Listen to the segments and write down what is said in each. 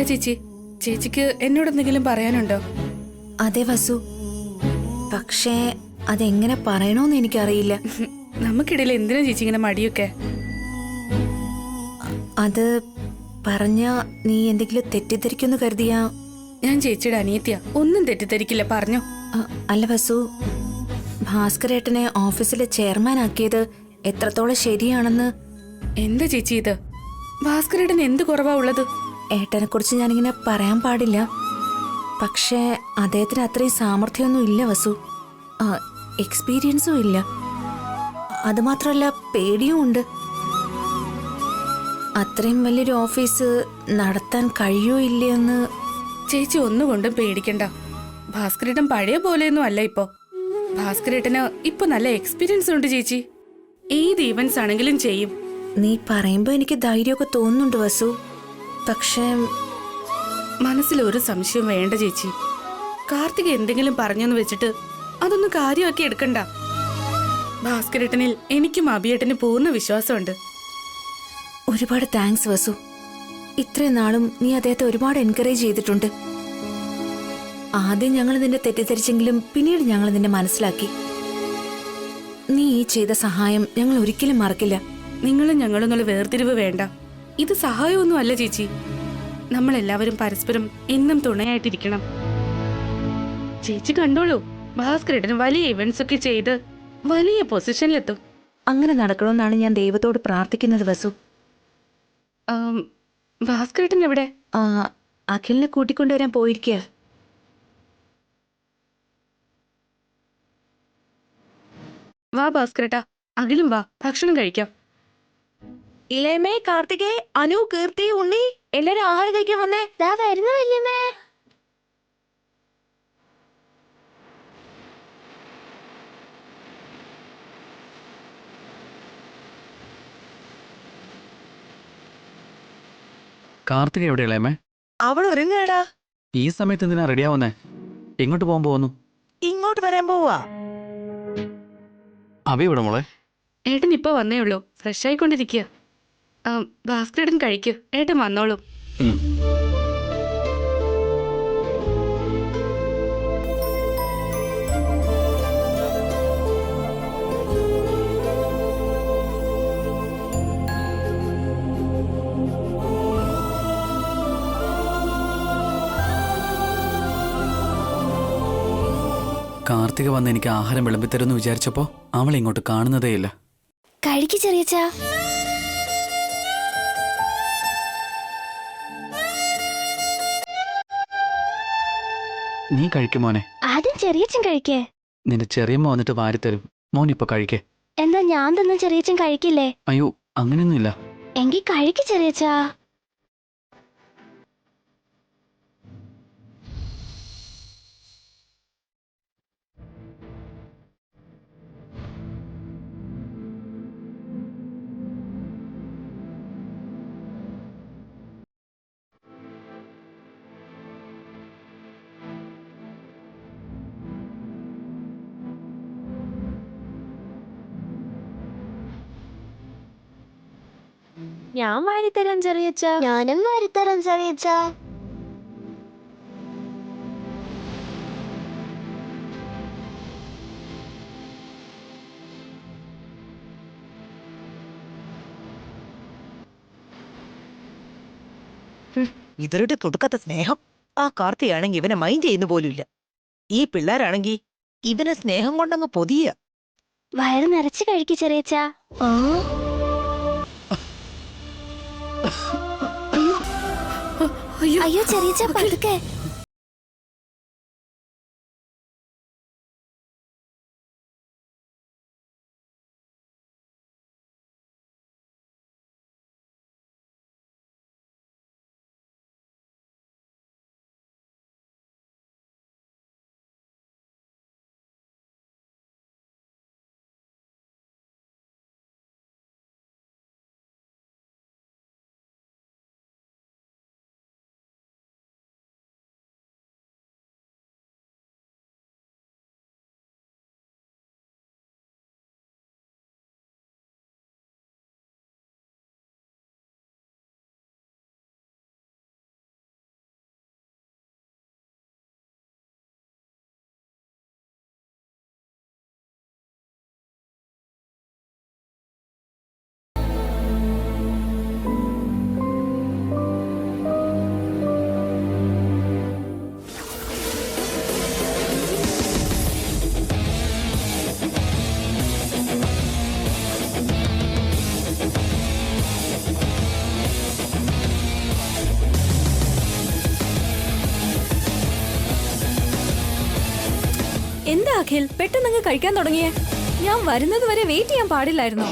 ചേച്ചി, ചേച്ചിക്ക് എന്നോടെന്തെങ്കിലും പറയാനുണ്ടോ? അതെ വസു, പക്ഷേ അതെങ്ങനെ പറയണോന്ന് എനിക്കറിയില്ല. നമുക്കിടയിൽ എന്തിനാ ചേച്ചി ഇങ്ങനെ മടിയൊക്കെ? അത് പറഞ്ഞ നീ എന്തെങ്കിലും തെറ്റിദ്ധരിക്കുമെന്ന് കരുതിയാ? ഞാൻ ചേച്ചിയുടെ അനിയത്തിയാ, ഒന്നും തെറ്റിദ്ധരിക്കില്ല, പറഞ്ഞോ. അല്ല വസു, ഭാസ്കരേട്ടനെ ഓഫീസിലെ ചെയർമാൻ ആക്കിയത് എത്രത്തോളം ശരിയാണെന്ന്. എന്താ ചേച്ചി ഇത്? ഭാസ്കരേട്ടന് എന്ത് കുറവാ ഉള്ളത്? ഏട്ടനെ കുറിച്ച് ഞാനിങ്ങനെ പറയാൻ പാടില്ല, പക്ഷേ അദ്ദേഹത്തിന് അത്രയും സാമർഥ്യമൊന്നും ഇല്ല വസു. എക്സ്പീരിയൻസും ഇല്ല. അതുമാത്രമല്ല, പേടിയും ഉണ്ട്. അത്രയും വലിയൊരു ഓഫീസ് നടത്താൻ കഴിയോ ഇല്ലയെന്ന്. ചേച്ചി ഒന്നുകൊണ്ടും പേടിക്കണ്ട. ഭാസ്കരേട്ടൻ പഴയ പോലെയൊന്നും അല്ല ഇപ്പോ. ഭാസ്കരേട്ടന് ഇപ്പൊ നല്ല എക്സ്പീരിയൻസ് ഉണ്ട് ചേച്ചി. ഏത് ഈവന്റ്സ് ആണെങ്കിലും ചെയ്യും. നീ പറയുമ്പോ എനിക്ക് ധൈര്യമൊക്കെ തോന്നുന്നുണ്ട് വസു, പക്ഷേ മനസ്സിലൊരു സംശയം വേണ്ട ചേച്ചി. കാർത്തിക എന്തെങ്കിലും പറഞ്ഞെന്ന് വെച്ചിട്ട് അതൊന്നും കാര്യമാക്കി എടുക്കണ്ട. ഭാസ്കരേട്ടനിൽ എനിക്കും അഭിയേട്ടന് പൂർണ്ണ വിശ്വാസമുണ്ട്. ഒരുപാട് താങ്ക്സ് വസു. ഇത്രയും നാളും നീ അദ്ദേഹത്തെ ഒരുപാട് എൻകറേജ് ചെയ്തിട്ടുണ്ട്. ആദ്യം ഞങ്ങൾ നിന്നെ തെറ്റിദ്ധരിച്ചെങ്കിലും പിന്നീട് ഞങ്ങൾ നിന്നെ മനസ്സിലാക്കി. നീ ഈ ചെയ്ത സഹായം ഞങ്ങൾ ഒരിക്കലും മറക്കില്ല. നിങ്ങളും ഞങ്ങളും എന്നുള്ള വേർതിരിവ് വേണ്ട. ഇത് സഹായമൊന്നും അല്ല ചേച്ചി. നമ്മളെല്ലാവരും പരസ്പരം എന്നും തുണയായിട്ടിരിക്കണം. ചേച്ചി കണ്ടോളൂ, ഭാസ്കരേട്ടന് വലിയ ഇവന്റ്സ് ഒക്കെ ചെയ്ത് വലിയ പൊസിഷനിലെത്തും. അങ്ങനെ നടക്കണമെന്നാണ് ഞാൻ ദൈവത്തോട് പ്രാർത്ഥിക്കുന്നത് വസു. ഭാസ്കരേട്ടൻ എവിടെ? അഖിലിനെ കൂട്ടിക്കൊണ്ടുവരാൻ പോയിരിക്കുക. വാ ഭാസ്കരേട്ടാ, അഖിലും വാ, ഭക്ഷണം കഴിക്കാം. ഇളയമേ, കാർത്തികേ, അനു, കീർത്തി, ഉണ്ണി എല്ലാരും ആഹാരം കഴിക്കാൻ വന്നേ. വരുന്ന വല്യമ്മേ. കാർത്തിക എവിടെയുള്ളേമേ? അവൾ ഒരുങ്ങടാ. ഈ സമയത്ത് എന്തിനാ റെഡിയാവുന്നേ? എങ്ങോട്ട് പോകാൻ പോകുന്നു? ഇങ്ങോട്ട് വരാൻ പോവാ. അവ ഇവിടെ മോളെ. ഏട്ടൻ ഇപ്പൊ വന്നേ ഉള്ളൂ, ഫ്രഷ് ആയിക്കൊണ്ടിരിക്കുക. ഭാസ്കരേട്ടൻ കഴിക്കൂ, ഏട്ടൻ വന്നോളൂ. കാർത്തിക വന്ന് എനിക്ക് ആഹാരം വിളമ്പിത്തരുമെന്ന് വിചാരിച്ചപ്പോ അവൾ ഇങ്ങോട്ട് കാണുന്നതേയില്ല. കഴിക്ക് ചെറിയച്ചാ. നീ കഴിക്കും മോനെ. ആദ്യം ചെറിയച്ചൻ കഴിക്കേ. നിന്റെ ചെറിയമ്മ വന്നിട്ട് വാരിത്തരും. മോൻ ഇപ്പൊ കഴിക്കേ. എന്നാ ഞാൻ തന്നെ ചെറിയച്ചൻ കഴിക്കില്ലേ? അയ്യോ, അങ്ങനെയൊന്നുമില്ല. എങ്കിൽ കഴിക്ക് ചെറിയച്ചാ. ഞാൻ വാരിത്തരാം ചെറിയച്ചാ. ഞാനും വാരിത്തരാം ചെറിയച്ചാ. ഇവരുടെ കൊടുക്കാത്ത സ്നേഹം. ആ കാർത്തിയാണെങ്കി ഇവനെ മൈൻഡ് ചെയ്യുന്ന പോലുമില്ല. ഈ പിള്ളേരാണെങ്കി ഇവനെ സ്നേഹം കൊണ്ടങ്ങ് പൊതിയ. വയറ് നിറച്ച് കഴിക്ക് ചെറിയച്ചാ. അയ്യോ ചെറിയച്ചാ, പതുക്കെ. എന്താ അഖിൽ പെട്ടെന്ന് കഴിക്കാൻ തുടങ്ങിയേ? ഞാൻ വരുന്നത് വരെ വെയിറ്റ് ചെയ്യാൻ പാടില്ലായിരുന്നോ?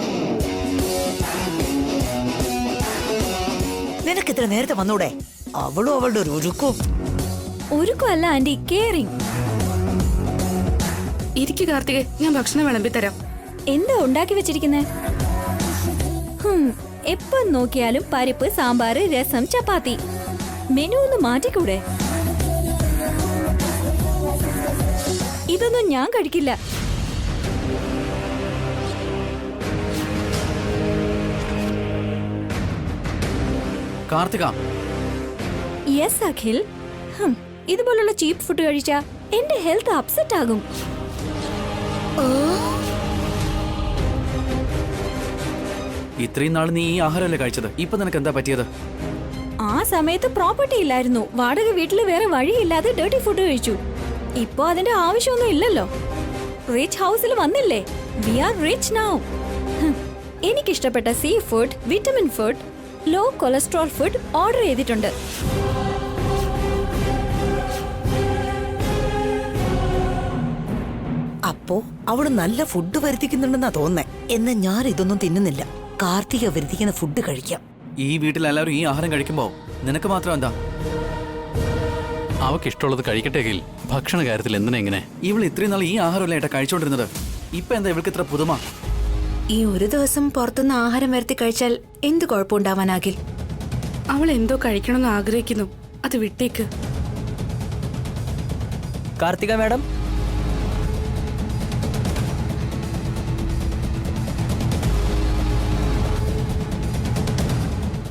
നിനക്ക് ഇത്ര നേരത്തെ വന്നൂടെ? അവളും അവളുടെ ഒരു ഒരുക്കും. ഒരുക്കല്ല ആന്റി, കെയറിങ്. ഇരിക്കു കാർത്തിക്, ഞാൻ ഭക്ഷണം വിളമ്പി തരാം. എന്താ ഉണ്ടാക്കി വെച്ചിരിക്കുന്നേ? എപ്പോ നോക്കിയാലും പരിപ്പ്, സാമ്പാർ, രസം, ചപ്പാത്തി. മെനു ഒന്ന് മാറ്റിക്കൂടെ? ഇതൊന്നും ഞാൻ കഴിക്കില്ല. കാർത്തിക, യെസ് അഖിൽ. ഇതുപോലുള്ള ചീപ്പ് ഫുഡ് കഴിച്ചാ എന്റെ ഹെൽത്ത് അപ്സെറ്റ് ആകും. ഇത്രയും നാൾ നീ ഈ ആഹാരമല്ലേ കഴിച്ചത്? ഇപ്പൊ നിനക്ക് എന്താ പറ്റിയത്? ആ സമയത്ത് പ്രോപ്പർട്ടി ഇല്ലായിരുന്നു. വാടക വീട്ടില് വേറെ വഴിയില്ലാതെ ഡേർട്ടി ഫുഡ് കഴിച്ചു. ഇപ്പൊ അതിന്റെ ആവശ്യമൊന്നും ഇല്ലല്ലോ. റിച്ച് ഹൗസിൽ വന്നില്ലേ? We are rich now. എനിക്കിഷ്ടപ്പെട്ട sea food, vitamin food, low cholesterol food order ചെയ്തിട്ടുണ്ട്. അപ്പോ അവള് നല്ല ഫുഡ് വരുത്തിക്കുന്നുണ്ടെന്നാ തോന്നേ. എന്നാ ഞാൻ ഇതൊന്നും തിന്നുന്നില്ല. കാർത്തിക വരുത്തിക്കുന്ന ഫുഡ് കഴിക്കാം. ഈ വീട്ടിൽ എല്ലാവരും ഈ ആഹാരം കഴിക്കുമ്പോ നിനക്ക് മാത്രം എന്താ? അവക്ക് ഇഷ്ടമുള്ളത് കഴിക്കട്ടെ. ഭക്ഷണ കാര്യത്തിൽ എന്തിനാ ഇങ്ങനെ? ഇവൾ ഇത്രയും നാൾ ഈ ആഹാരമല്ലേ ഏട്ടാ കഴിച്ചോണ്ടിരുന്നത്? ഇപ്പൊ എന്താ ഇവൾക്ക് ഇത്ര പുതുമ? ഈ ഒരു ദിവസം പുറത്തുനിന്ന് ആഹാരം വരുത്തി കഴിച്ചാൽ എന്ത് കുഴപ്പമുണ്ടാവാനാകിൽ? അവൾ എന്തോ കഴിക്കണമെന്ന് ആഗ്രഹിക്കുന്നു, അത് വിട്ടേക്ക്. കാർത്തിക മാഡം,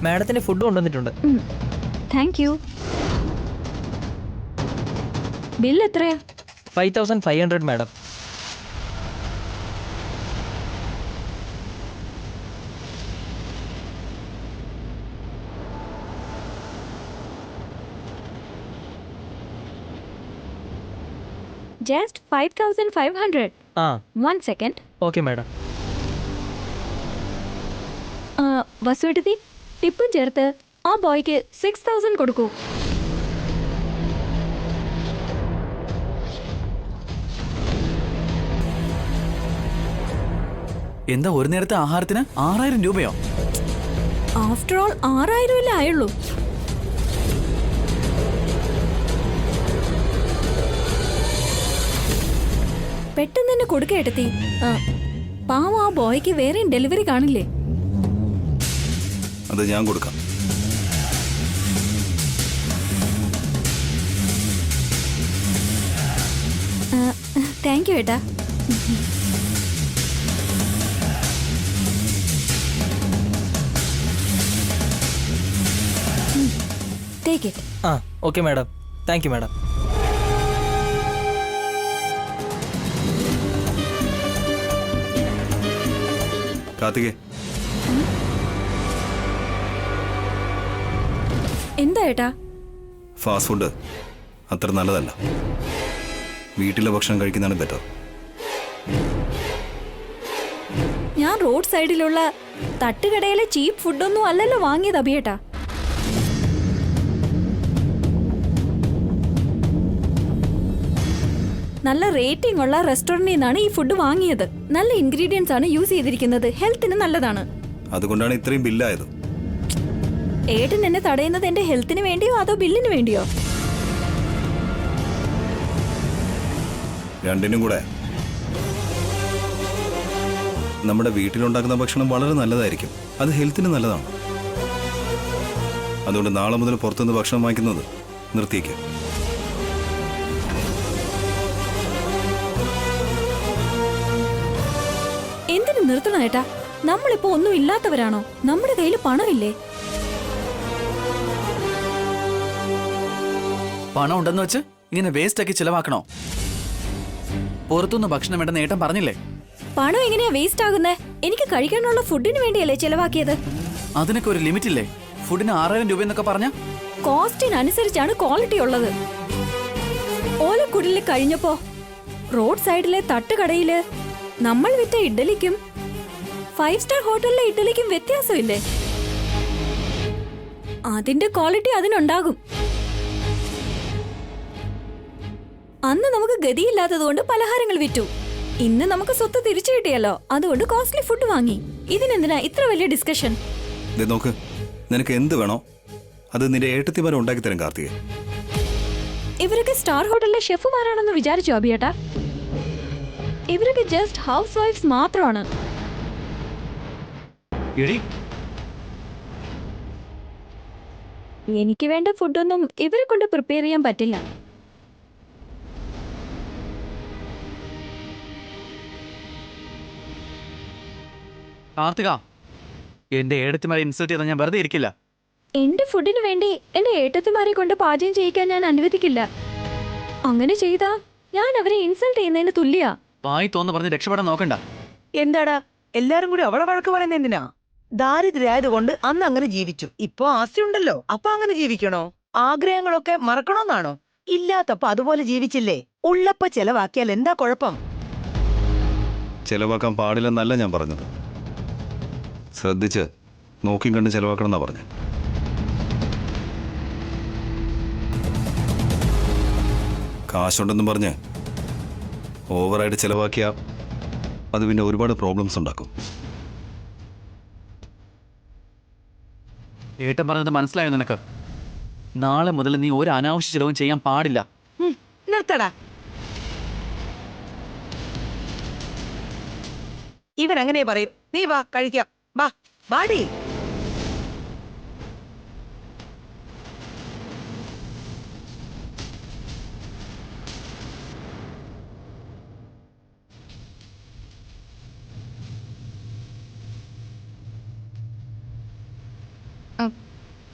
മാഡത്തിന് ഫുഡ് കൊണ്ടുവന്നിട്ടുണ്ട്. Thank you. ബിൽ എത്രയാ? 5500 മാഡം. ജസ്റ്റ് 5500. ആ 1 second. Okay madam. വസുവെടുത്തി ടിപ്പും ചേർത്ത് ആ ബോയ്ക്ക് 6000 കൊടുക്കൂ. എന്താ ഒരു നേരത്തെ ആഹാരത്തിന് 6000 രൂപയോ? ആഫ്റ്റർ ഓൾ 6000 അല്ലേ ആയുള്ളൂ. പെട്ടെന്ന് തന്നെ കൊടുക്കേട്ടത്തി. പാവം ആ ബോയ്ക്ക് വേറെയും ഡെലിവറി കാണില്ലേ? അത് ഞാൻ കൊടുക്കാം. താങ്ക് യു ഏട്ടാ. Take it. ആ okay madam. Thank you madam. കാർത്തികേ, എന്താ ഏട്ടാ? ഫാസ്റ്റ് ഫുഡ് അത്ര നല്ലതല്ല. വീട്ടിലെ ഭക്ഷണം കഴിക്കുന്നതാണ് ബെറ്റർ. ഞാൻ റോഡ് സൈഡിലുള്ള തട്ടുകടയിലെ ചീപ്പ് ഫുഡൊന്നും അല്ലല്ലോ വാങ്ങിയത് അഭിയേട്ടാ. നല്ല റേറ്റിംഗ് ഉള്ള റെസ്റ്റോറന്റിൽ നിന്നാണ് ഈ ഫുഡ് വാങ്ങിയത്. നല്ല ഇൻഗ്രീഡിയൻസ് ആണ് യൂസ് ചെയ്തിരിക്കുന്നത്. ഹെൽത്തിന് നല്ലതാണ്. അതുകൊണ്ടാണ് ഇത്രയും ബില്ലായത്. ഏട്ടൻ എന്നെ തടയുന്നത് എന്റെ ഹെൽത്തിന് വേണ്ടിയോ അതോ ബില്ലിന് വേണ്ടിയോ? രണ്ടിനും കൂടെ. നമ്മുടെ വീട്ടിലുണ്ടാക്കുന്ന ഭക്ഷണം വളരെ നല്ലതായിരിക്കും. അത് ഹെൽത്തിന് നല്ലതാണ്. അതുകൊണ്ട് നാളെ മുതൽ പുറത്തുനിന്ന് ഭക്ഷണം വാങ്ങിക്കുന്നത് നിർത്തിയേക്ക്. എന്തിനു നിർത്തണം ഏട്ടാ? നമ്മളിപ്പോ ഒന്നും ഇല്ലാത്തവരാണോ? നമ്മുടെ കയ്യിൽ പണമില്ലേ? പണം ഉണ്ടെന്ന് വെച്ച് ഇങ്ങനെ വേസ്റ്റ് ആക്കി ചിലവാക്കണോ? പുറത്തുനിന്ന് ഭക്ഷണം വേണ്ടെന്ന് ഏട്ടൻ പറഞ്ഞില്ലേ? പണം എങ്ങനെയാ വേസ്റ്റ് ആകുന്നേ? എനിക്ക് കഴിക്കാനുള്ള ഫുഡിന് വേണ്ടിയല്ലേ ചെലവാക്കിയത്. അതിനൊക്കെ ഒരു ലിമിറ്റ് ഇല്ലേ? ഫുഡിന് 6000 രൂപ എന്നൊക്കെ പറഞ്ഞ കോസ്റ്റിനനുസരിച്ചാണ് ക്വാളിറ്റി ഉള്ളത്. ഓലക്കുടില് കഴിഞ്ഞപ്പോ റോഡ് സൈഡിലെ തട്ടുകടയില് നമ്മൾ വിറ്റ ഇഡ്ഡലിക്കും 5 സ്റ്റാർ ഹോട്ടലിലെ ഇഡ്ഡലിക്കും വ്യത്യാസമില്ലേ? അതിന്റെ ക്വാളിറ്റി അതിനുണ്ടാകും. അന്ന് നമുക്ക് ഗതിയില്ലാത്തതുകൊണ്ട് പലഹാരങ്ങൾ വിറ്റു. ഇന്ന് നമുക്ക് സ്വത്ത് തിരിച്ചു കിട്ടിയല്ലോ, അതുകൊണ്ട് കോസ്റ്റ്ലി ഫുഡ് വാങ്ങി. ഇതിനെന്തിനാ ഇത്ര വലിയ ഡിസ്കഷൻ? ദേ നോക്ക്, നിനക്ക് എന്ത് വേണോ അത് നിന്റെ ഏട്ടത്തിമാരെ ഉണ്ടാക്കി തരും കാർത്തിക്. ഇവരൊക്കെ സ്റ്റാർ ഹോട്ടലിലെ ഷെഫുമാരാണെന്ന് വിചാരിച്ചു അഭിയേട്ടാ? ഇവരൊക്കെ ജസ്റ്റ് ഹൗസ് വൈഫ്സ് മാത്രമാണ്. എനിക്ക് വേണ്ട ഫുഡൊന്നും ഇവരെ കൊണ്ട് പ്രിപ്പയർ ചെയ്യാൻ പറ്റില്ല. കാർത്തിക, എന്റെ ഏടത്തിമാരെ ഇൻസൾട്ട് ചെയ്താൽ ഞാൻ വെറുതെ ഇരിക്കില്ല. എന്റെ ഫുഡിന് വേണ്ടി എന്റെ ഏട്ടത്തിമാരെ കൊണ്ട് പാചകം ചെയ്യിക്കാൻ ഞാൻ അനുവദിക്കില്ല. അങ്ങനെ ചെയ്താ ഞാൻ അവരെ ഇൻസൾട്ട് ചെയ്യുന്നതിന് തുല്യ. വായി തോന്നു പറഞ്ഞ് രക്ഷപ്പെടാൻ നോക്കണ്ട. എന്താടാ എല്ലാരും കൂടി അവളെ വഴക്ക് പറയുന്ന എന്തിനാ? ദാരിദ്ര്യായതുകൊണ്ട് അന്ന് അങ്ങനെ ജീവിച്ചു. ഇപ്പൊ ആസ്തി ഉണ്ടല്ലോ, അപ്പൊ അങ്ങനെ ജീവിക്കണോ? ആഗ്രഹങ്ങളൊക്കെ മറക്കണോന്നാണോ? ഇല്ലാത്തപ്പോ അതുപോലെ ജീവിച്ചില്ലേ? ഉള്ളപ്പ ചെലവാക്കിയാൽ എന്താ കുഴപ്പം? ചെലവാക്കാൻ പാടില്ലെന്നല്ല ഞാൻ പറഞ്ഞത്. ശ്രദ്ധിച്ച് നോക്കിയും കണ്ട് ചെലവാക്കണം എന്നാ പറഞ്ഞു. കാശുണ്ടെന്നും പറഞ്ഞ് ഓവറായിട്ട് ചെലവാക്കിയാ അത് പിന്നെ ഒരുപാട് പ്രോബ്ലംസ് ഉണ്ടാക്കും. ഏട്ടൻ പറഞ്ഞത് മനസ്സിലായോ നിനക്ക്? നാളെ മുതൽ നീ ഒരു അനാവശ്യ ചെലവും ചെയ്യാൻ പാടില്ല. നിർത്തടാ. ഇവൻ അങ്ങനെ പറയും. നീ വാ കഴിക്കാം. വാ വാടി.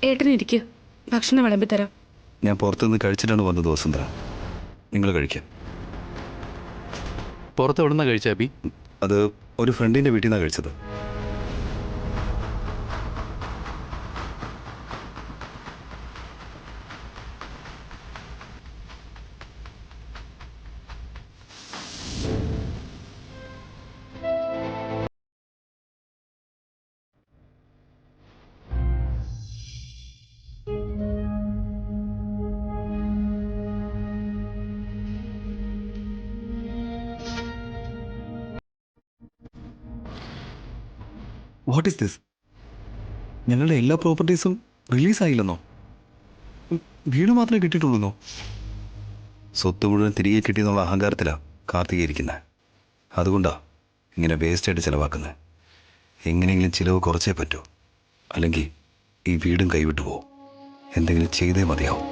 ഏട്ടനിരിക്കുക, ഭക്ഷണം വിളമ്പിത്തരാം. ഞാൻ പുറത്തുനിന്ന് കഴിച്ചിട്ടാണ് വന്നത് വസുന്ധര. നിങ്ങൾ കഴിക്കാം. പുറത്ത് എവിടുന്ന കഴിച്ച അബി? അത് ഒരു ഫ്രണ്ടിന്റെ വീട്ടിൽ നിന്നാണ് കഴിച്ചത്. What is this? ഞങ്ങളുടെ എല്ലാ പ്രോപ്പർട്ടീസും റിലീസായില്ലെന്നോ? വീട് മാത്രമേ കിട്ടിയിട്ടുള്ളൂന്നോ? സ്വത്ത് മുഴുവൻ തിരികെ കിട്ടിയെന്നുള്ള അഹങ്കാരത്തിലാണ് കാർത്തിക ഇരിക്കുന്നത്. അതുകൊണ്ടാണ് ഇങ്ങനെ വേസ്റ്റായിട്ട് ചിലവാക്കുന്നത്. എങ്ങനെയെങ്കിലും ചിലവ് കുറച്ചേ പറ്റൂ, അല്ലെങ്കിൽ ഈ വീടും കൈവിട്ടു പോകും. എന്തെങ്കിലും ചെയ്തേ മതിയാവും.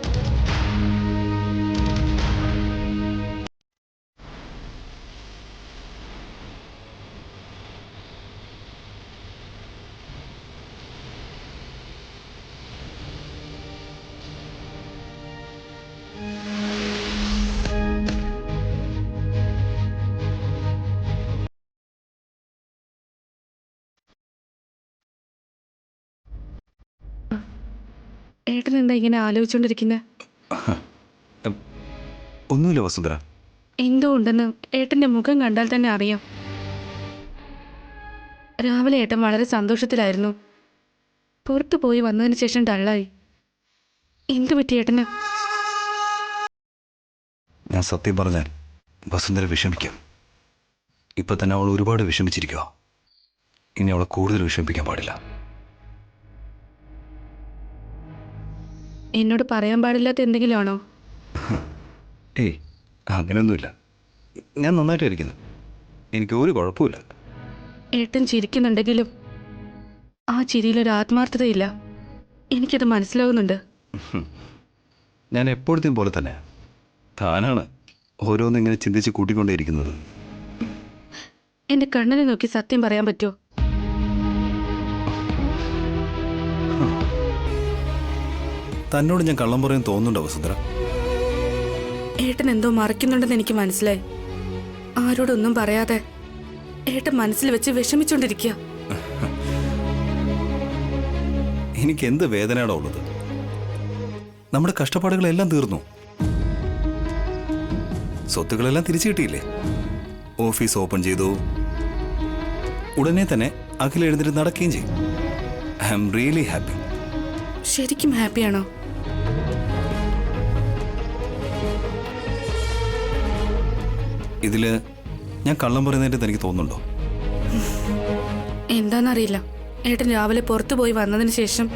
ഏട്ടൻ എന്താ ഇങ്ങനെ ആലോചിച്ചുകൊണ്ടിരിക്കുന്നത്? ഒന്നുമില്ല വസുന്ധര. എന്തോ ഉണ്ടെന്ന് ഏട്ടൻ്റെ മുഖം കണ്ടാൽ തന്നെ അറിയാം. രാവിലെ ഏട്ടൻ വളരെ സന്തോഷത്തിലായിരുന്നു. പുറത്തു പോയി വന്നതിന് ശേഷം ഡള്ളായി. എന്തു പറ്റി ഏട്ടന്? ഞാൻ സത്യം പറഞ്ഞാൽ വസുന്ധര വിഷമിക്കും. ഇപ്പൊ തന്നെ അവൾ ഒരുപാട് വിഷമിച്ചിരിക്കുക. ഇനി അവളെ കൂടുതൽ വിഷമിപ്പിക്കാൻ പാടില്ല. എന്നോട് പറയാൻ പാടില്ലാത്ത എന്തെങ്കിലും ആണോ? ഏയ്, അങ്ങനെയൊന്നുമില്ല. ഞാൻ നന്നായിട്ട് ഇരിക്കുന്നു. എനിക്ക് ഒരു കുഴപ്പമില്ല. ഏട്ടൻ ചിരിക്കുന്നുണ്ടെങ്കിലും ആ ചിരിയിലൊരു ആത്മാർത്ഥതയില്ല. എനിക്കത് മനസ്സിലാവുന്നുണ്ട്. ഞാൻ എപ്പോഴത്തെയും പോലെ തന്നെ. താനാണ് ഓരോന്നിങ്ങനെ ചിന്തിച്ച് കൂട്ടിക്കൊണ്ടേയിരിക്കുന്നത്. എൻ്റെ കണ്ണിനെ നോക്കി സത്യം പറയാൻ പറ്റുമോ? തന്നോട് ഞാൻ കള്ളം പറയാൻ തോന്നുന്നുണ്ടോ വസുന്ധര? ഏട്ടൻ എന്തോ മറയ്ക്കുന്നുണ്ടെന്ന് എനിക്ക് മനസ്സിലായി. ആരോടൊന്നും പറയാതെ ഏട്ടൻ മനസ്സിൽ വെച്ച് വിഷമിച്ചോണ്ടിരിക്കുക. എനിക്ക് എന്ത് വേദനയാണോ ഉള്ളത്? നമ്മുടെ കഷ്ടപ്പാടുകളെല്ലാം തീർന്നു. സ്വത്തുക്കളെല്ലാം തിരിച്ചു കിട്ടിയില്ലേ? ഓഫീസ് ഓപ്പൺ ചെയ്തു. ഉടനെ തന്നെ അഖിൽ എഴുന്നേറ്റ് നടക്കുകയും ചെയ്യും. I am really happy. ശരിക്കും ഹാപ്പിയാണോ? ഇതില് ഞാൻ കള്ളം പറയുന്നതായിട്ട് തനിക്ക് തോന്നുന്നുണ്ടോ? എന്താണെന്നറിയില്ല, ഏട്ടൻ രാവിലെ പുറത്തു പോയി വന്നതിന് ശേഷം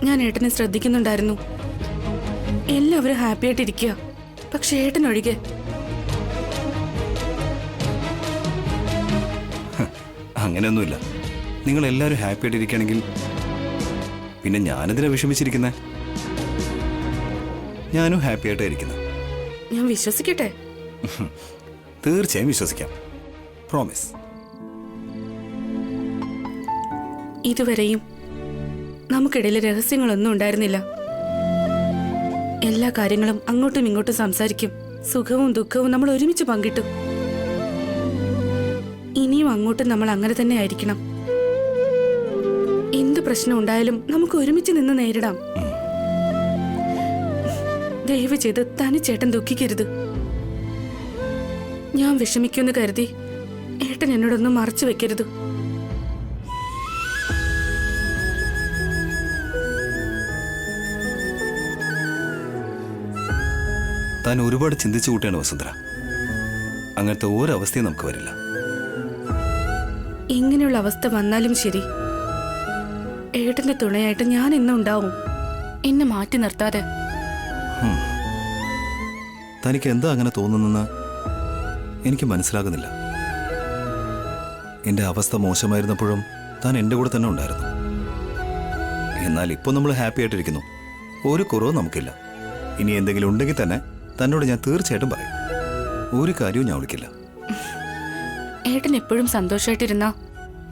ഞാൻ ഏട്ടനെ ശ്രദ്ധിക്കുന്നുണ്ടായിരുന്നു. എല്ലാവരും ഹാപ്പി ആയിട്ടിരിക്കുക, പക്ഷെ ഏട്ടനൊഴികെ. അങ്ങനെയൊന്നുമില്ല. നിങ്ങൾ എല്ലാവരും ഹാപ്പി ആയിട്ടിരിക്കുകയാണെങ്കിൽ പിന്നെ ഞാനെന്തിനാ വിഷമിച്ചിരിക്കുന്നത്? ഞാനും ഹാപ്പി ആയിട്ടാണ് ഇരിക്കുന്നത്. ഞാൻ വിശ്വസിക്കട്ടെ? തീർച്ചയായും വിശ്വസിക്കാം. പ്രോമിസ്. ഇതുവരെയും നമുക്കിടയിൽ രഹസ്യങ്ങളൊന്നും ഉണ്ടായിരുന്നില്ല. എല്ലാ കാര്യങ്ങളും അങ്ങോട്ടും ഇങ്ങോട്ടും സംസാരിക്കും. സുഖവും ദുഃഖവും നമ്മൾ ഒരുമിച്ച് പങ്കിട്ടു. ഇനിയും അങ്ങോട്ടും നമ്മൾ അങ്ങനെ തന്നെ ആയിരിക്കണം. എന്ത് പ്രശ്നം ഉണ്ടായാലും നമുക്ക് ഒരുമിച്ച് നിന്ന് നേരിടാം. ദയവ് ചെയ്ത് തനിച്ചേട്ടൻ ദുഃഖിക്കരുത്. ഞാൻ വിഷമിക്കുമെന്ന് കരുതി ഏട്ടൻ എന്നോടൊന്നും മറച്ചു വെക്കരുത്. താൻ ഒരുപാട് ചിന്തിച്ചു കൂട്ടിയാണ് വസുന്ധര. അങ്ങനത്തെ ഒരവസ്ഥയും നമുക്ക് വരില്ല. ഇങ്ങനെയുള്ള അവസ്ഥ വന്നാലും ശരി, ഏട്ടന്റെ തുണയായിട്ട് ഞാൻ എന്നും ഉണ്ടാവും. എന്നെ മാറ്റി നിർത്താതെ. തനിക്ക് എന്താ അങ്ങനെ തോന്നുന്നെന്ന് എനിക്ക് മനസ്സിലാകുന്നില്ല. എൻ്റെ അവസ്ഥ മോശമായിരുന്നപ്പോഴും താൻ എൻ്റെ കൂടെ തന്നെ ഉണ്ടായിരുന്നു. എന്നാൽ ഇപ്പോൾ നമ്മൾ ഹാപ്പി ആയിട്ടിരിക്കുന്നു. ഒരു കുറവും നമുക്കില്ല. ഇനി എന്തെങ്കിലും ഉണ്ടെങ്കിൽ തന്നെ തന്നോട് ഞാൻ തീർച്ചയായിട്ടും പറയും. ഒരു കാര്യവും ഞാൻ വിളിക്കില്ല. ഏട്ടൻ എപ്പോഴും സന്തോഷമായിട്ടിരുന്നാ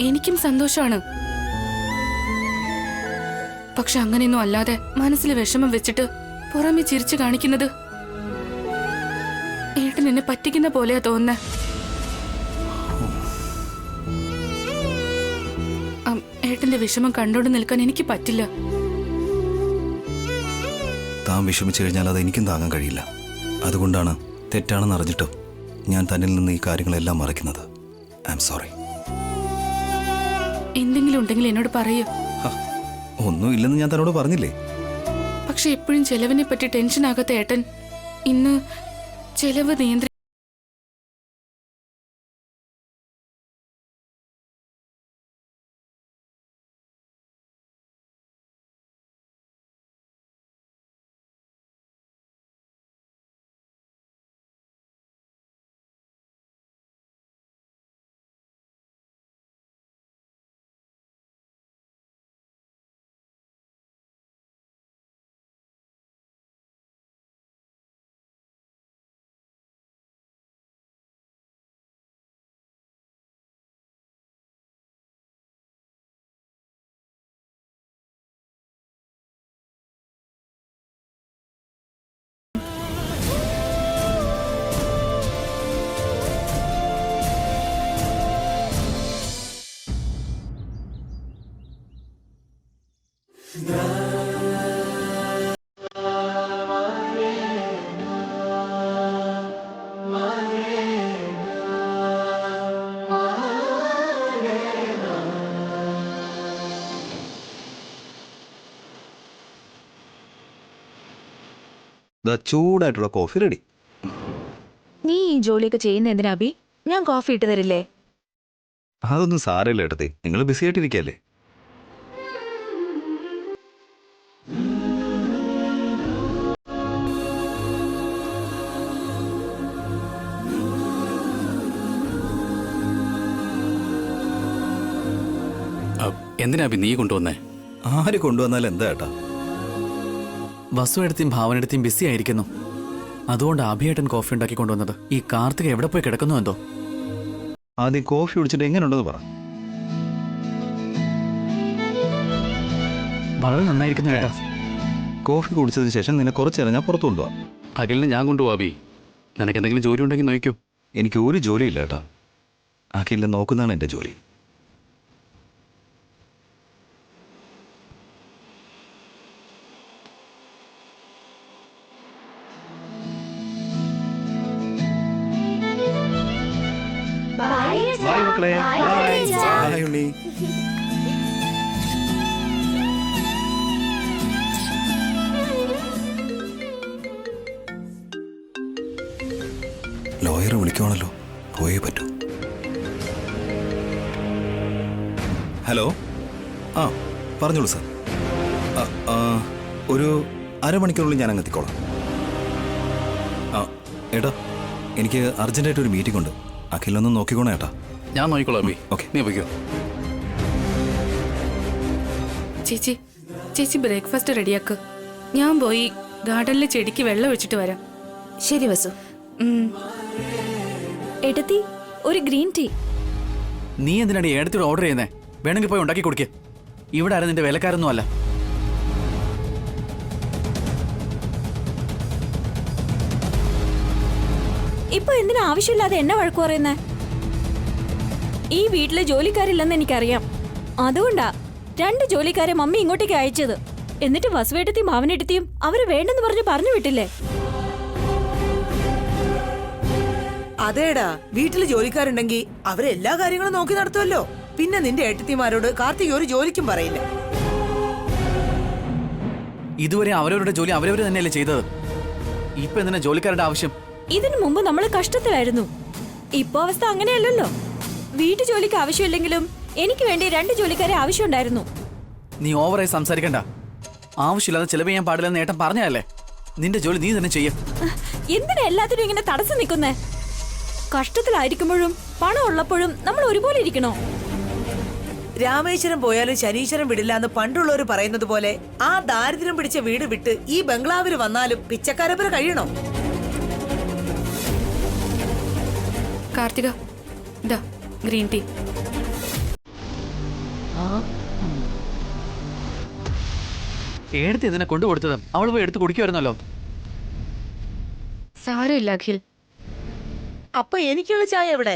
എനിക്കും സന്തോഷമാണ്. പക്ഷെ അങ്ങനെയൊന്നും അല്ലാതെ മനസ്സിൽ വിഷമം വെച്ചിട്ട് പുറമെ ചിരിച്ചു കാണിക്കുന്നത് ഏട്ടൻ എന്നെ പറ്റിക്കുന്ന പോലെയാ തോന്നുന്നേ. ഏട്ടന്റെ വിഷമം കണ്ടോണ്ട് നിൽക്കാൻ എനിക്ക് പറ്റില്ല. താൻ വിഷമിച്ചു കഴിഞ്ഞാൽ അത് എനിക്കും താങ്ങാൻ കഴിയില്ല. അതുകൊണ്ടാണ് തെറ്റാണെന്ന് അറിഞ്ഞിട്ടും ഞാൻ തന്നിൽ നിന്ന് ഈ കാര്യങ്ങളെല്ലാം മറയ്ക്കുന്നത്. I am sorry. എന്തെങ്കിലും ഉണ്ടെങ്കിൽ എന്നോട് പറയൂ. ഒന്നുമില്ലെന്ന് ഞാൻ തന്നോട് പറഞ്ഞില്ലേ? പക്ഷെ എപ്പോഴും ചെലവിനെ പറ്റി ടെൻഷൻ ആകാത്ത ഏട്ടൻ ഇന്ന് ചെലവ് നിയന്ത്രി ചൂടായിട്ടുള്ള കോഫി റെഡി. നീ ഈ ജോലിയൊക്കെ ചെയ്യുന്ന എന്തിനാ അബി? ഞാൻ കോഫി ഇട്ട് തരില്ലേ? അതൊന്നും സാരമില്ല ഏട്ടത്തി, നിങ്ങൾ ബിസി ആയിട്ടിരിക്കല്ലേ. എന്തിനാ അഭി നീ കൊണ്ടുവന്നേ? ആര് കൊണ്ടുവന്നാലും എന്താ ഏട്ടാ? വസു എടുത്തിയും ഭാവന എടുത്തിയും ബിസി ആയിരിക്കുന്നു. അതുകൊണ്ട് അഭിയേട്ടൻ കോഫി ഉണ്ടാക്കി കൊണ്ടുവന്നത്. ഈ കാർത്തിക എവിടെ പോയി കിടക്കുന്നു എന്തോ. ആദ്യം കോഫി കുടിച്ചിട്ട് എങ്ങനെയുണ്ടെന്ന് പറ. വളരെ നന്നായിരിക്കുന്നു ഏട്ടാ. കോഫി കുടിച്ചതിന് ശേഷം നിന്നെ കുറച്ച് നേരം ഞാൻ പുറത്തു കൊണ്ടുപോവാം. അഖിലിനെ ഞാൻ കൊണ്ടുപോവാ അഭി. നിനക്ക് എന്തെങ്കിലും ജോലി ഉണ്ടെങ്കിൽ നോക്കൂ. എനിക്ക് ഒരു ജോലിയില്ല ഏട്ടാ. അഖിലിനെ നോക്കുന്നതാണ് എൻ്റെ ജോലി. Bye, മക്കളെ. Bye, ഉണ്ണി. ലോയർ ആരോ വിളിക്കുവാണല്ലോ, പോയേ പറ്റൂ. ഹലോ, ആ പറഞ്ഞോളൂ സാർ. ഒരു അരമണിക്കൂറിനുള്ളിൽ ഞാൻ അങ്ങ് എത്തിക്കോളാം. ആ ഏട്ടാ, എനിക്ക് അർജൻറ്റായിട്ട് ഒരു മീറ്റിംഗ് ഉണ്ട്. അഖിലൊന്ന് നോക്കിക്കോണേ ഏട്ടാ. ഞാൻ നോക്കിക്കോളാം അബി. ഓക്കെ. നീ വയ്ക്കോ. ചേച്ചി ചേച്ചി ബ്രേക്ക്ഫാസ്റ്റ് റെഡിയാക്ക്. ഞാൻ പോയി ഗാർഡനിൽ ചെടിക്ക് വെള്ളം ഒഴിച്ചിട്ട് വരാം. ശരി വസു. എടുത്തി ഒരു ഗ്രീൻ ടീ. നീ എന്തിനാണ് ഏടത്തിയോട് ഓർഡർ ചെയ്യുന്നേ? വേണമെങ്കിൽ പോയി ഉണ്ടാക്കി കൊടുക്കേ. ഇവിടെ ആരും നിന്റെ വിലക്കാരൊന്നും അല്ല. ഇപ്പൊ എന്തിനാ ആവശ്യമില്ലാതെ എന്നെ വഴക്കു പറയുന്നേ? ഈ വീട്ടിലെ ജോലിക്കാരില്ലെന്ന് എനിക്കറിയാം. അതുകൊണ്ടാ 2 ജോലിക്കാരെ മമ്മി ഇങ്ങോട്ടേക്ക് അയച്ചത്. എന്നിട്ട് വസുവേട്ടത്തിയും ഭാവനെടുത്തിയും അവര് വേണ്ടെന്ന് പറഞ്ഞു വിട്ടില്ലേ? അതേടാ, വീട്ടില് ജോലിക്കാരുണ്ടെങ്കിൽ അവരെല്ലാ കാര്യങ്ങളും നോക്കി നടത്തുമല്ലോ. പിന്നെ നിന്റെ ഏട്ടത്തിമാരോട് കാർത്തിക് ഒരു ജോലിക്കും പറയില്ല. ഇതുവരെ അവരവരുടെ ജോലി അവരവർ തന്നെയല്ലേ ചെയ്തത്. ഇപ്പൊ എന്തിനാ ജോലിക്കാരുടെ ആവശ്യം? ഇതിനു മുമ്പ് നമ്മൾ കഷ്ടത്തിലായിരുന്നു. ഇപ്പൊ അവസ്ഥ അങ്ങനെയല്ലല്ലോ. വീട്ടു ജോലിക്ക് ആവശ്യമില്ലെങ്കിലും എനിക്ക് വേണ്ടി 2 ജോലിക്കാരെ ആവശ്യമുണ്ടായിരുന്നു. നീ ഓവറായി സംസാരിക്കണ്ട. ആവശ്യമില്ലാതെ ചിലവ് ചെയ്യാൻ പാടില്ലെന്ന് ഏട്ടൻ പറഞ്ഞതല്ലേ. നിന്റെ ജോലി നീ തന്നെ ചെയ്യും. എന്തിനാ എല്ലാത്തിനും ഇങ്ങനെ തടസ്സം നിൽക്കുന്നേ? കഷ്ടത്തിലായിരിക്കുമ്പോഴും പണം ഉള്ളപ്പോഴും നമ്മൾ ഒരുപോലെ ഇരിക്കണോ? രാമേശ്വരം പോയാലും ശനീശ്വരം വിടില്ല എന്ന് പണ്ടുള്ളവർ പറയുന്നത് പോലെ ആ ദാരിദ്ര്യം പിടിച്ച വീട് വിട്ട് ഈ ബംഗ്ലാവിൽ വന്നാലും പിച്ചക്കാരപ്പുര കഴിയണോ? കാർത്തിക, ഇതാ ഗ്രീൻ ടീ. ഏടത്തി ഇതിനെ കൊണ്ടുകൊടുത്തത് അവൾ പോയി എടുത്ത് കുടിക്കുമായിരുന്നല്ലോ. സാരമില്ല അഖിൽ. അപ്പൊ എനിക്കുള്ള ചായ എവിടെ?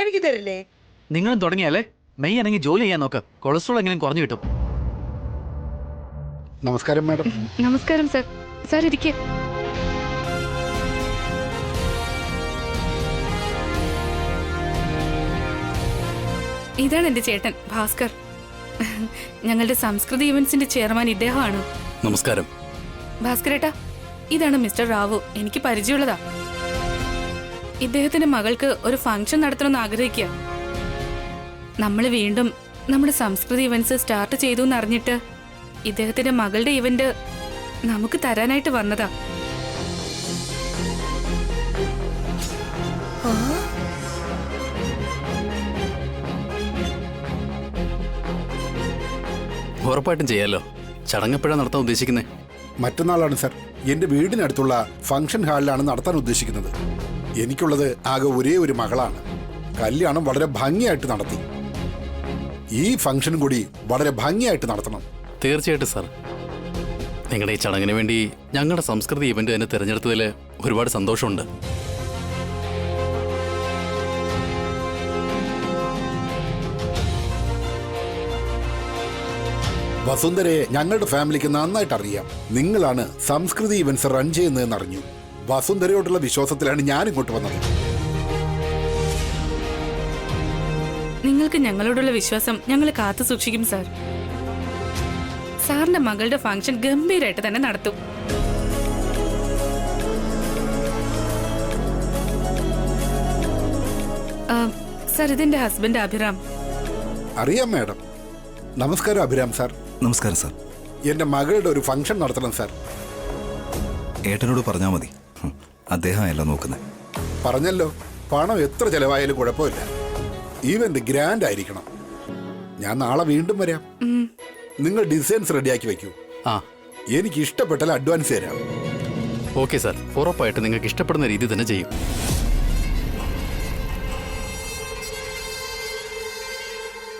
എനിക്ക് തരില്ലേ? നിങ്ങളും തുടങ്ങിയാലേ മെയ് ആണെങ്കിൽ ജോലി ചെയ്യാൻ നോക്ക്. കൊളസ്ട്രോൾ എങ്കിലും കുറഞ്ഞു കിട്ടും. നമസ്കാരം മാഡം. നമസ്കാരം സർ. സാർ ഇരിക്കേ. ഇതാണ് എന്റെ ചേട്ടൻ ഭാസ്കർ. ഞങ്ങളുടെ സംസ്കൃതി ഇവന്റ്സിന്റെ ചെയർമാൻ ഇദ്ദേഹമാണ്. നമസ്കാരം. ഭാസ്കരേട്ടാ, ഇതാണ് മിസ്റ്റർ റാവു. എനിക്ക് പരിചയമുള്ളതാ. ഇദ്ദേഹത്തിന്റെ മകൾക്ക് ഒരു ഫംഗ്ഷൻ നടത്തണമെന്ന് ആഗ്രഹിക്കുക. നമ്മൾ വീണ്ടും നമ്മുടെ സംസ്കൃതി ഇവന്റ്സ് സ്റ്റാർട്ട് ചെയ്തു എന്നറിഞ്ഞിട്ട് ഇദ്ദേഹത്തിന്റെ മകളുടെ ഇവന്റ് നമുക്ക് തരാനായിട്ട് വന്നതാ. ഉറപ്പായിട്ടും ചെയ്യാലോ. ചടങ്ങെപ്പോഴാണ് നടത്താൻ ഉദ്ദേശിക്കുന്നത്? മറ്റന്നാളാണ് സർ. എൻ്റെ വീടിനടുത്തുള്ള ഫംഗ്ഷൻ ഹാളിലാണ് നടത്താൻ ഉദ്ദേശിക്കുന്നത്. എനിക്കുള്ളത് ആകെ ഒരേ ഒരു മകളാണ്. കല്യാണം വളരെ ഭംഗിയായിട്ട് നടത്തി. ഈ ഫംഗ്ഷൻ കൂടി വളരെ ഭംഗിയായിട്ട് നടത്തണം. തീർച്ചയായിട്ടും സാർ. നിങ്ങളുടെ ഈ ചടങ്ങിന് വേണ്ടി ഞങ്ങളുടെ സംസ്കൃതി ഇവന്റ് തന്നെ തിരഞ്ഞെടുത്തതിൽ ഒരുപാട് സന്തോഷമുണ്ട്. വസുന്ധരയെ ഞങ്ങളുടെ ഫാമിലിക്ക് നന്നായിട്ട് അറിയാം. നിങ്ങളാണ് സംസ്കൃതി ഇവന്റ്സ് റൺ ചെയ്യുന്നതെന്ന് അറിഞ്ഞു. വസുന്ധരയോടുള്ള വിശ്വാസത്തിലാണ് ഞാൻ ഇങ്ങോട്ട് വന്നത്. നിങ്ങൾക്ക് ഞങ്ങളോടുള്ള വിശ്വാസം ഞങ്ങൾ കാത്തു സൂക്ഷിക്കും സാർ. സാറിന്റെ മകളുടെ ഫംഗ്ഷൻ ഗംഭീരമായിട്ട് തന്നെ നടത്തും. സാർ, ഇതെന്റെ ഹസ്ബൻഡ് അഭിറാം. അറിയാം മാഡം. നമസ്കാരം അഭിരാം സാർ. നമസ്കാരം സാർ. എൻ്റെ മകളുടെ ഒരു ഫംഗ്ഷൻ നടത്തണം സാർ. ഏട്ടനോട് പറഞ്ഞാൽ മതി. അദ്ദേഹം എല്ലാം നോക്കുന്നത്. പറഞ്ഞല്ലോ, പണം എത്ര ചെലവായാലും കുഴപ്പമില്ല. ഈവന്റ് ഗ്രാൻഡ് ആയിരിക്കണം. ഞാൻ നാളെ വീണ്ടും വരാം. നിങ്ങൾ ഡിസൈൻസ് റെഡിയാക്കി വെക്കൂ. ആ, എനിക്ക് ഇഷ്ടപ്പെട്ടാൽ അഡ്വാൻസ് തരാം. Okay sir. ഉറപ്പായിട്ട് നിങ്ങൾക്ക് ഇഷ്ടപ്പെടുന്ന രീതി തന്നെ ചെയ്യും.